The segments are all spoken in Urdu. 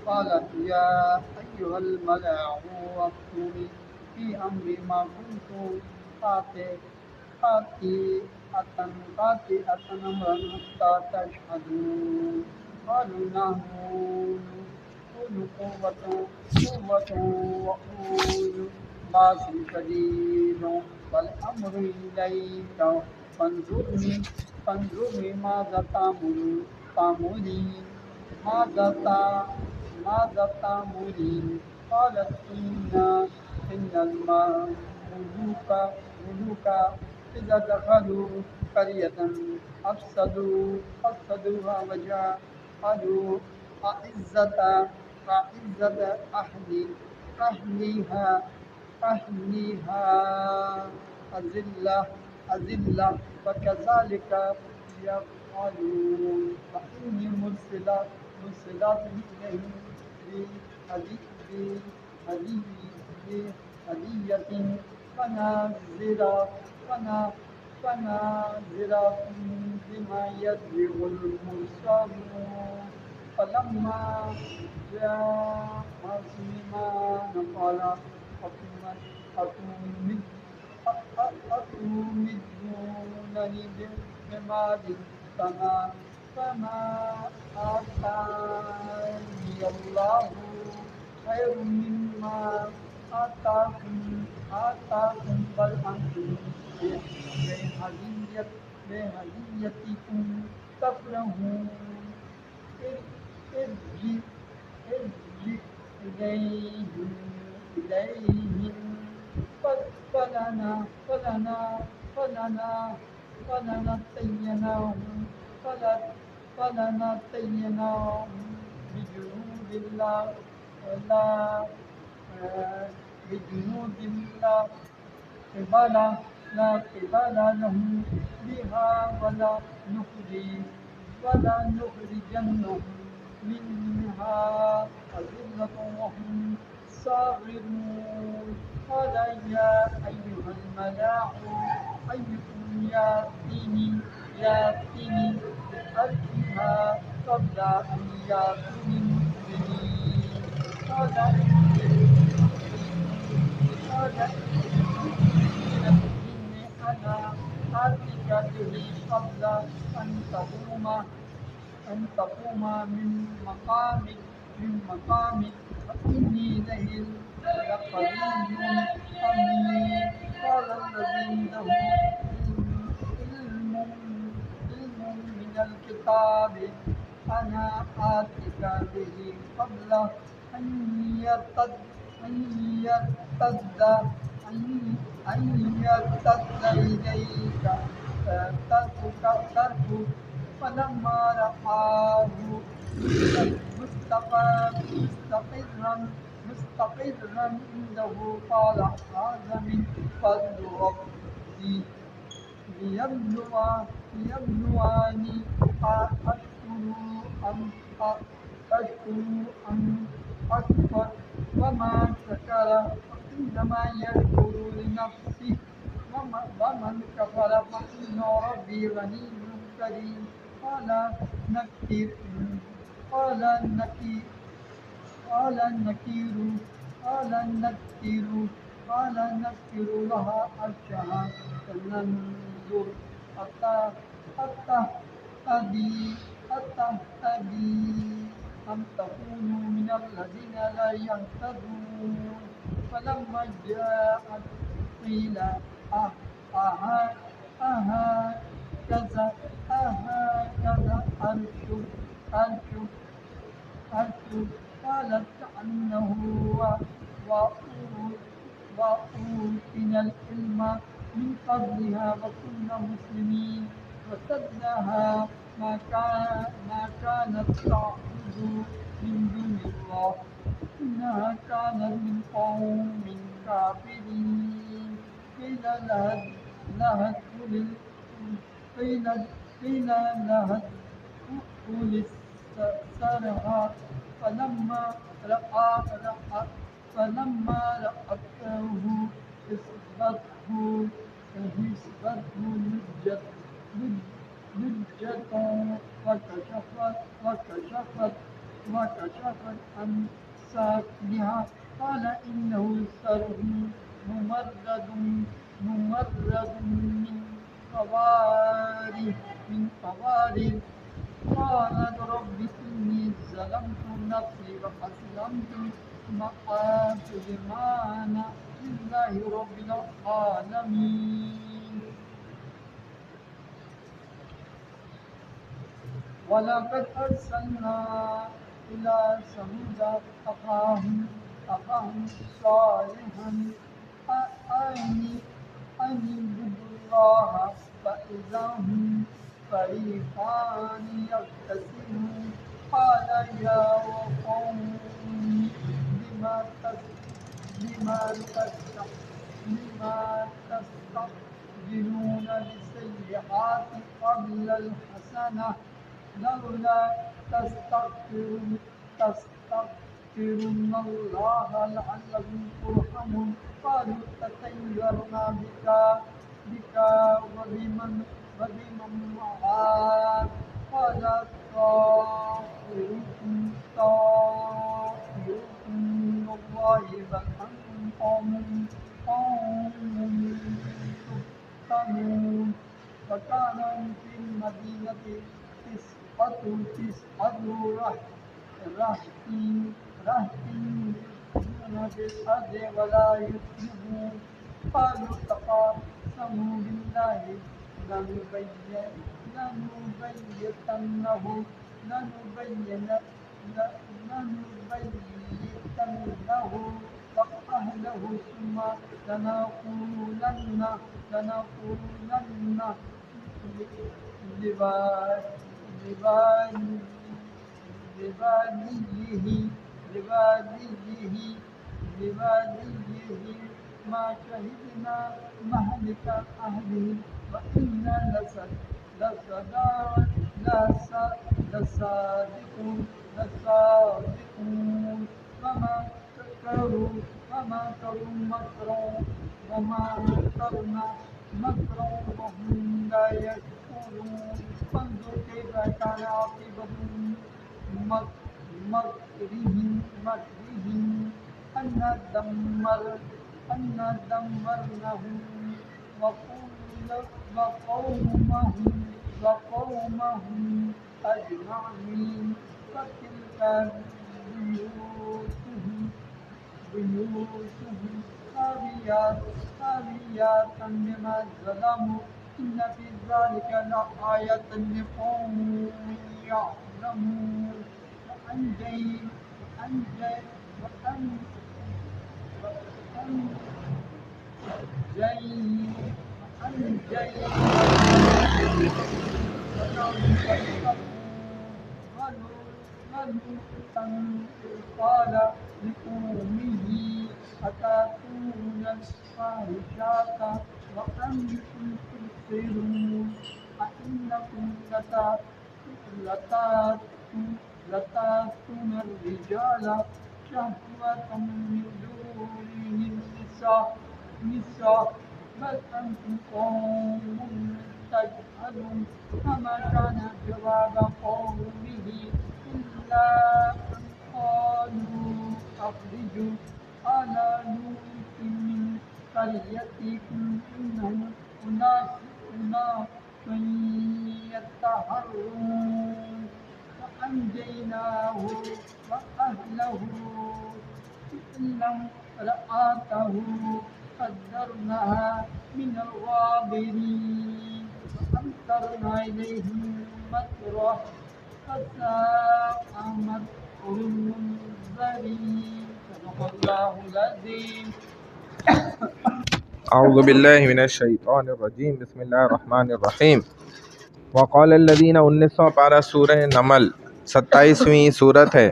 قالت يا أيها الملأ أفتوني في أمري ما كنت قاطع- قاطعة قاطعة أمرا حتى تشهدون قالوا نحن أولو قوة وأولو بأس شديد والأمر إليك فانظرني ماذا تأمرين ماذا ماذا تأمرين قالت إن الملوك إذا دخلوا قرية أفسدوها وجعلوا أعزة أهلها أهلها أذلة وكذلك يفعلون فإني مرسلات إليهم بهدية فنازرة فنازرة بما يرجع المرسلون فلما جاء سليمان قال أتمد أتمدونني بمال فما آتاني الله خير مما آتاكم بل أنتم بهديتكم تفرحون ارجع ارجع إليهم فلنا فلنا فلنا فلنأتينهم فلنأتينهم بجنود الله لا بجنود الله قبل لهم بها ولا نخرجنهم منها أذلة وهم صاغرون قال يا أيها الملأ أيكم يأتيني بأرضها قبل أن يأتوني مسلمين قال إني أنا آتيك به قبل أن تقوم من مقامك وإني له لقريب أمين قال الذي عنده علم من الكتاب أنا آتيك به قبل أن يرتد أن يرتد أن يرتد إليك طرفك فلما رآه مستقرا عنده قال هذا من فضل ربي ليبلوني أشكر أم أكفر وما شكر فإنما يشكر لنفسه ومن كفر فإن ربي غني كريم قال نكر قال نكر قال نكير قال نكر لها عرشها فلننظر أتهتدي أم تكون من الذين لا يهتدون فلما جاءت قيل أهكذا عرشك قالت كأنه وأوتينا العلم من قبلها وكنا مسلمين وصدها ما كانت تعبد من دون الله إنها كانت من قوم كافرين قيل لها قيل لها ادخل السرها فلما رأته حسبته لجة وكشفت وكشفت عن ساقها قال إنه سرح ممرد من قوارير قالت رب إني ظلمت نفسي وأسلمت مع سليمان لله رب العالمين. ولقد أرسلنا إلى ثمود أخاهم صالحا أن اعبدوا الله فإذا هم فريقان يختصمون قال يا قوم لما تستعجلون بالسيئات قبل الحسنة لولا تستغفرون الله لعلكم ترحمون قالوا تطيرنا بك وبمن معك قال طائركم من الله بل أنتم قوم تفتنون. وكان في المدينة تسعة رهط يفسدون في الأرض ولا يصلحون قالوا تقاسموا بالله لنبيتنه وأهله ثم لنقولن لواليه ما شهدنا مهلك أهله وإنا لصادقون وما مكروا مكرا وهم لا يشكرون فانظر كيف كان عاقبة مكرهم أنا دمرناهم وقومهم أجمعين فتلك بيوتهم خاويات بما ظلموا إن في ذلك لآية لقوم يعلمون. قال لقومه أتأتون الفاحشة وأنتم تبصرون أئنكم لتأتون الرجال شهوة من دون النساء بل أنتم قوم تجهلون. فما كان جواب قومه إلا أن قالوا أخرجوا آل لوط من قريتكم إنهم أناس يتطهرون فأنجيناه وأهله إلا امرأته قدرناها من الغابرين وأمطرنا عليهم مطرا فساء مطر المنذرين. صدق الله العظيم. اعوذ باللہ من الشیطان الرجیم بسم اللہ الرحمن الرحیم. وقال الذین 1900 پارہ سورہ نمل 27ویں صورت ہے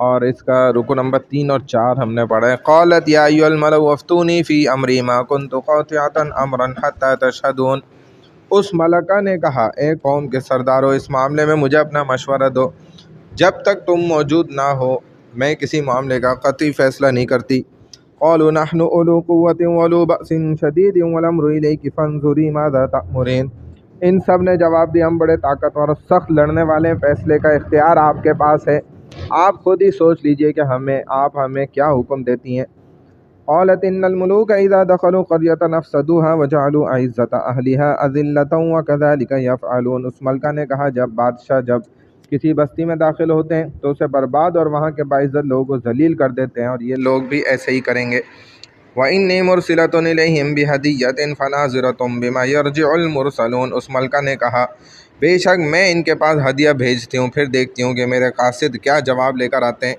اور اس کا رکو نمبر 3 اور 4 ہم نے پڑھا ہے. قالت یا ایھا الملأ افتونی فی امری ما کنت قاطعۃ امرا حتی تشہدون. اس ملکہ نے کہا اے قوم کے سردارو اس معاملے میں مجھے اپنا مشورہ دو جب تک تم موجود نہ ہو میں کسی معاملے کا قطعی فیصلہ نہیں کرتی. قالوا نحن اولو قوة واولو بأس شدید والامر الیک فانظری ماذا تأمرین. ان سب نے جواب دیا ہم بڑے طاقتور اور سخت لڑنے والے ہیں، فیصلے کا اختیار آپ کے پاس ہے. آپ خود ہی سوچ لیجئے کہ آپ ہمیں کیا حکم دیتی ہیں۔ قالت ان الملوک اذا دخلوا قرية افسدوها وجعلوا عزة اهلها اذلة وكذلك يفعلون۔ اس ملکہ نے کہا جب بادشاہ جب کسی بستی میں داخل ہوتے ہیں تو اسے برباد اور وہاں کے باعزت لوگوں کو ذلیل کر دیتے ہیں، اور یہ لوگ بھی ایسے ہی کریں گے۔ وَإِنِّي مُرْسِلَةٌ إِلَيْهِمْ بِهَدِيَّةٍ فَنَاظِرَةٌ بِمَا يَرْجِعُ الْمُرْسَلُونَ۔ اس ملکہ نے کہا بے شک میں ان کے پاس ہدیہ بھیجتی ہوں، پھر دیکھتی ہوں کہ میرے قاصد کیا جواب لے کر آتے ہیں۔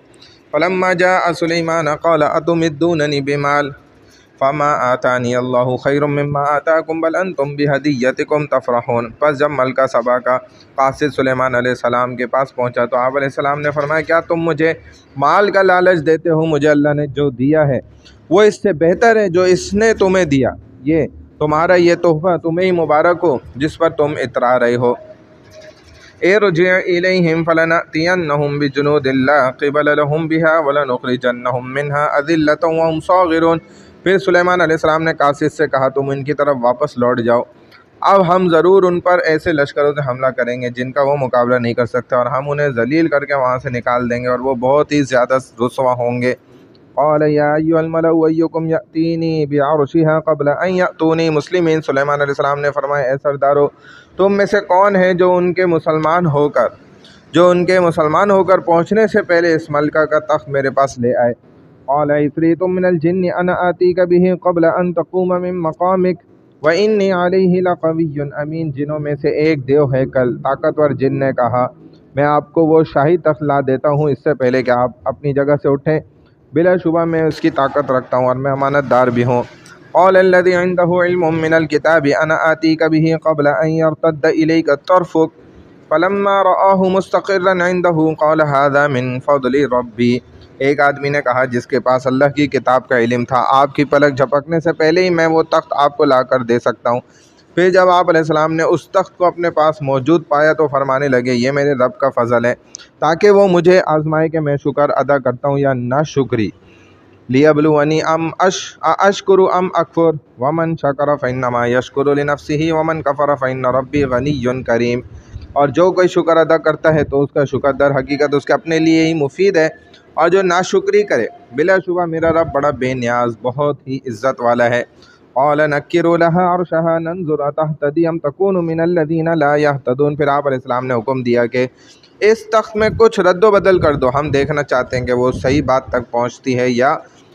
فَلَمَّا جَاءَ سُلَيْمَانَ قَالَ أَتُمِدُّونَنِي بِمَالٍ فَمَا آتَانِيَ اللَّهُ خَيْرٌ مِّمَّا آتَاكُمْ بَلْ أَنتُمْ بِهَدِيَّتِكُمْ تَفْرَحُونَ۔ پس جب ملکہ سبا کا قاصد سلیمان علیہ السلام کے پاس پہنچا تو آپ علیہ السلام نے فرمایا کیا تم مجھے مال کا لالچ دیتے ہو؟ مجھے اللہ نے جو دیا ہے وہ اس سے بہتر ہے جو اس نے تمہیں دیا، یہ تمہارا یہ تحفہ تمہیں ہی مبارک ہو جس پر تم اترا رہے ہو۔ ارجع الیہم فلنأتینہم بجنود لا قبل لہم بہا ولنخرجنہم منہا اذلۃ وہم صاغرون۔ پھر سلیمان علیہ السلام نے قاصد سے کہا تم ان کی طرف واپس لوٹ جاؤ، اب ہم ضرور ان پر ایسے لشکروں سے حملہ کریں گے جن کا وہ مقابلہ نہیں کر سکتے، اور ہم انہیں ذلیل کر کے وہاں سے نکال دیں گے اور وہ بہت ہی زیادہ رسوا ہوں گے۔ قال یا ایھا الملأ ایکم یأتینی بعرشھا قبل ان یأتونی مسلمین۔ سلیمان علیہ السلام نے فرمایا اے سردارو تم میں سے کون ہے جو ان کے مسلمان ہو کر پہنچنے سے پہلے اس ملکہ کا تخت میرے پاس لے آئے۔ قال عفریت من الجن انا آتیک بہ قبل ان تقوم من مقامک وانی علیہ لقوی امین۔ جنوں میں سے ایک دیو ہیکل طاقتور جن نے کہا میں آپ کو وہ شاہی تخت لا دیتا ہوں اس سے پہلے کہ آپ اپنی جگہ سے اٹھیں، بلا شبہ میں اس کی طاقت رکھتا ہوں اور میں امانت دار بھی ہوں۔ قال الذی عنده علم من الکتاب انا آتیک بہ قبل ان یرتد الیک طرفک فلما رآہ مستقرا عنده قال هذا من فضل ربی۔ ایک آدمی نے کہا جس کے پاس اللہ کی کتاب کا علم تھا آپ کی پلک جھپکنے سے پہلے ہی میں وہ تخت آپ کو لا کر دے سکتا ہوں۔ پھر جب آپ علیہ السلام نے اس تخت کو اپنے پاس موجود پایا تو فرمانے لگے یہ میرے رب کا فضل ہے تاکہ وہ مجھے آزمائے کہ میں شکر ادا کرتا ہوں یا ناشکری۔ لیبلونی اشکر ام اکفر ومن شکر فانما یشکر لنفسہ ومن کفر فان ربی غنی کریم۔ اور جو کوئی شکر ادا کرتا ہے تو اس کا شکر در حقیقت اس کے اپنے لیے ہی مفید ہے، اور جو ناشکری کرے بلا شبہ میرا رب بڑا بے نیاز بہت ہی عزت والا ہے۔ قال نکروا لها عرشها ننظر اتهتدی ام تکون من الذین لا یهتدون۔ پھر آپ علیہ السلام نے حکم دیا کہ اس تخت میں کچھ رد و بدل کر دو، ہم دیکھنا چاہتے ہیں کہ وہ صحیح بات تک پہنچتی ہے یا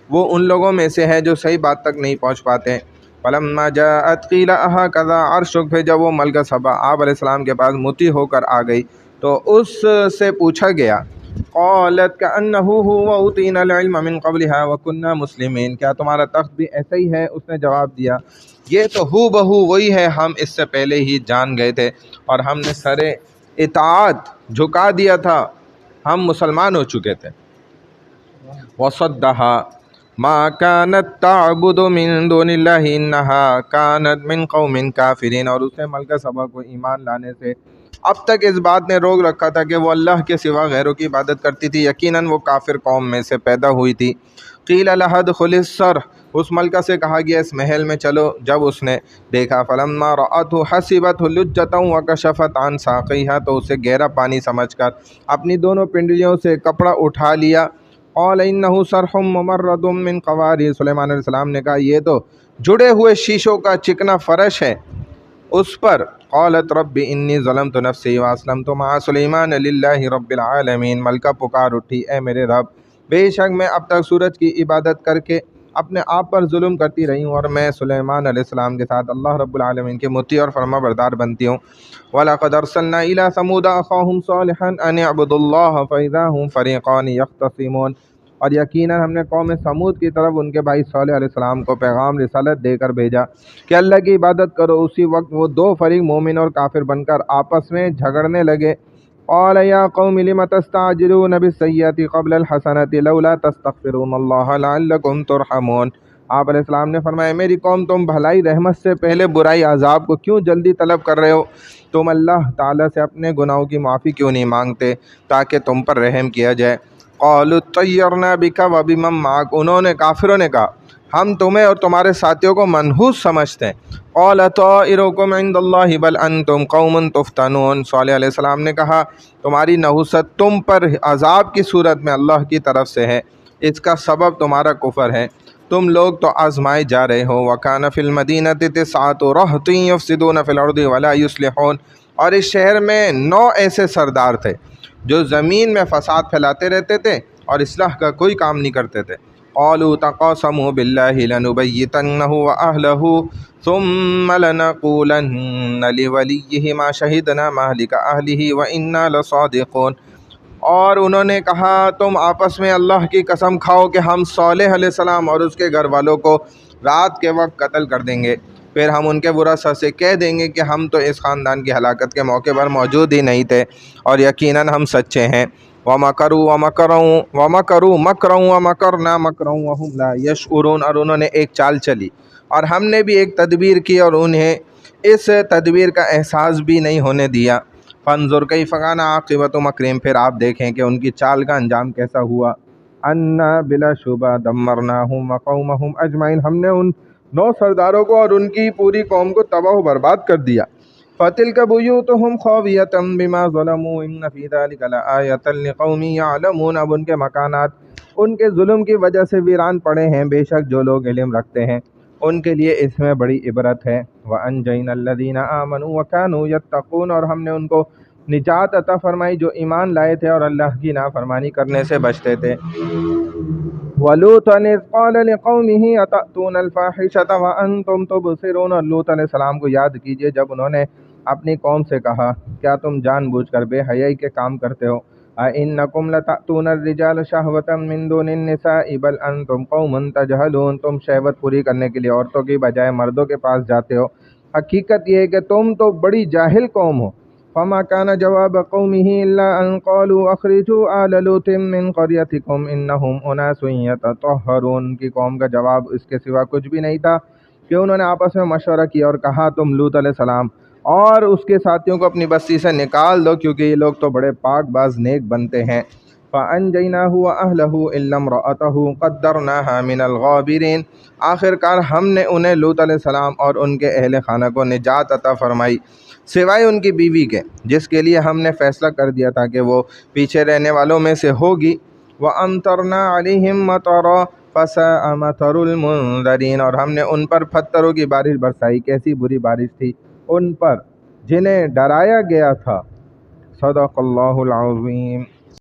وہ ان لوگوں میں سے ہے جو صحیح بات تک نہیں پہنچ پاتے۔ فلما جاءت قیل اھکذا عرشک۔ پھر جب وہ ملکہ سبا آپ علیہ السلام کے پاس مطیع ہو کر آ گئی تو اس سے پوچھا گیا قالت کأنہ هو اوتینا العلم من قبلها وکنا مسلمین۔ کیا تمہارا تخت بھی ایسا ہی ہے؟ اس نے جواب دیا یہ تو ہو بہو وہی ہے، ہم اس سے پہلے ہی جان گئے تھے اور ہم نے سر اطاعت جھکا دیا تھا، ہم مسلمان ہو چکے تھے۔ وصدها ما كانت تعبد من دون اللہ انها كانت من قوم کافرین۔ اور اسے ملکہ سبا کو ایمان لانے سے اب تک اس بات نے روک رکھا تھا کہ وہ اللہ کے سوا غیروں کی عبادت کرتی تھی، یقیناً وہ کافر قوم میں سے پیدا ہوئی تھی۔ قیل لها ادخلی الصرح۔ اس ملکہ سے کہا گیا اس محل میں چلو۔ جب اس نے دیکھا فلما رأته حسبته لجة وكشفت عن ساقيها، تو اسے گہرا پانی سمجھ کر اپنی دونوں پنڈلیوں سے کپڑا اٹھا لیا۔ قال انه صرح ممرد من قوارير۔ سلیمان علیہ السلام نے کہا یہ تو جڑے ہوئے شیشوں کا چکنا فرش ہے اس پر۔ قالت رب انی ظلمت نفسی واسلمت مع سلیمان للہ رب العالمین۔ ملکہ پکار اٹھی اے میرے رب بے شک میں اب تک سورج کی عبادت کر کے اپنے آپ پر ظلم کرتی رہی ہوں، اور میں سلیمان علیہ السلام کے ساتھ اللہ رب العالمین کے مطیع اور فرما بردار بنتی ہوں۔ وَلَقَدْ أَرْسَلْنَا إِلَىٰ ثَمُودَ أَخَاهُمْ صَالِحًا أَنِ اعْبُدُوا اللَّهَ فَإِذَا هُمْ فَرِيقَانِ يَخْتَصِمُونَ۔ اور یقیناً ہم نے قوم سمود کی طرف ان کے بھائی صالح علیہ السلام کو پیغام رسالت دے کر بھیجا کہ اللہ کی عبادت کرو۔ اسی وقت وہ دو فریق مومن اور کافر بن کر آپس میں جھگڑنے لگے۔ قال یا قوم لم تستعجلون بالسیئۃ قبل الحسنۃ لولا تستغفرون اللہ لعلکم ترحمون۔ آپ علیہ السلام نے فرمایا میری قوم تم بھلائی رحمت سے پہلے برائی عذاب کو کیوں جلدی طلب کر رہے ہو؟ تم اللہ تعالیٰ سے اپنے گناہوں کی معافی کیوں نہیں مانگتے تاکہ تم پر رحم کیا جائے؟ قالوا طیرنا بک وبمن معک۔ انہوں نے کافروں نے کہا ہم تمہیں اور تمہارے ساتھیوں کو منحوس سمجھتے ہیں۔ قال طائرکم عند اللہ بل انتم قوم تفتنون، صالح علیہ السلام نے کہا تمہاری نحوست تم پر عذاب کی صورت میں اللہ کی طرف سے ہے، اس کا سبب تمہارا کفر ہے، تم لوگ تو آزمائے جا رہے ہو۔ وَكَانَ فِي الْمَدِينَةِ تِسْعَةُ رَهْطٍ يُفْسِدُونَ فِي الْأَرْضِ وَلَا يُصْلِحُونَ، اور اس شہر میں 9 ایسے سردار تھے جو زمین میں فساد پھیلاتے رہتے تھے اور اصلاح کا کوئی کام نہیں کرتے تھے۔ قالوا تقاسموا بالله لنبيتنه وأهله ثم لنقولن لوليه ما شهدنا مهلك أهله وإنا لصادقون، اور انہوں نے کہا تم آپس میں اللہ کی قسم کھاؤ کہ ہم صالح علیہ السلام اور اس کے گھر والوں کو رات کے وقت قتل کر دیں گے، پھر ہم ان کے ورثاء سے کہہ دیں گے کہ ہم تو اس خاندان کی ہلاکت کے موقع پر موجود ہی نہیں تھے اور یقیناً ہم سچے ہیں۔ وَمَكَرُوا مَكْرًا وَمَكَرْنَا مَكْرًا وَهُمْ لَا يَشْعُرُونَ، اور انہوں نے ایک چال چلی اور ہم نے بھی ایک تدبیر کی اور انہیں اس تدبیر کا احساس بھی نہیں ہونے دیا۔ فانظر کیف کان عاقبۃ مکرہم، پھر آپ دیکھیں کہ ان کی چال کا انجام کیسا ہوا۔ انا بلا شبہ دمرناہم وقومہم اجمعین، ہم نے ان 9 سرداروں کو اور ان کی پوری قوم کو تباہ و برباد کر دیا۔ فَتِلْكَ بُيُوتُهُمْ خَاوِيَةً بِمَا ظَلَمُوا إِنَّ فِي ذَلِكَ لَآيَةً لِقَوْمٍ يَعْلَمُونَ، اب ان کے مکانات ان کے ظلم کی وجہ سے ویران پڑے ہیں، بے شک جو لوگ علم رکھتے ہیں ان کے لیے اس میں بڑی عبرت ہے۔ وَأَنْجَيْنَا الَّذِينَ آمَنُوا وَكَانُوا يَتَّقُونَ، اور ہم نے ان کو نجات عطا فرمائی جو ایمان لائے تھے اور اللہ کی نافرمانی کرنے سے بچتے تھے۔ وَلُوطًا إِذْ قَالَ لِقَوْمِهِ أَتَأْتُونَ الْفَاحِشَةَ وَأَنْتُمْ تُبْصِرُونَ، اور لوط علیہ السلام کو یاد کیجئے جب انہوں نے اپنی قوم سے کہا کیا تم جان بوجھ کر بے حیائی کے کام کرتے ہو؟ أَإِنَّكُمْ لَتَأْتُونَ الرِّجَالَ شَهْوَةً مِّن دُونِ النِّسَاءِ بَلْ أَنْتُمْ قَوْمٌ تَجْهَلُونَ، تم شہوت پوری کرنے کے لیے عورتوں کی بجائے مردوں کے پاس جاتے ہو، حقیقت یہ ہے کہ تم تو بڑی جاہل قوم ہو۔ فَمَا كَانَ جَوَابَ قَوْمِهِ إِلَّا أَنْ قَالُوا أَخْرِجُوا آلَ لُوطٍ مِّن قَرْيَتِكُمْ إِنَّهُمْ أُنَاسٌ يَتَطَهَّرُونَ، ان کی قوم کا جواب اس کے سوا کچھ بھی نہیں تھا کہ انہوں نے آپس میں مشورہ کیا اور کہا تم لوط علیہ السلام اور اس کے ساتھیوں کو اپنی بستی سے نکال دو کیونکہ یہ لوگ تو بڑے پاک باز نیک بنتے ہیں۔ فَأَنْجَيْنَاهُ وَأَهْلَهُ إِلَّا امْرَأَتَهُ قَدَّرْنَاهَا مِنَ الْغَابِرِينَ، آخر کار ہم نے انہیں لوط علیہ السلام اور ان کے اہل خانہ کو نجات عطا فرمائی سوائے ان کی بیوی کے، جس کے لیے ہم نے فیصلہ کر دیا تھا کہ وہ پیچھے رہنے والوں میں سے ہوگی۔ وَأَمْطَرْنَا عَلَيْهِمْ مَطَرًا فَسَاءَ مَطَرُ الْمُنذَرِينَ، اور ہم نے ان پر پتھروں کی بارش برسائی، کیسی بری بارش تھی ان پر جنہیں ڈرایا گیا تھا۔ صدق اللہ العظیم۔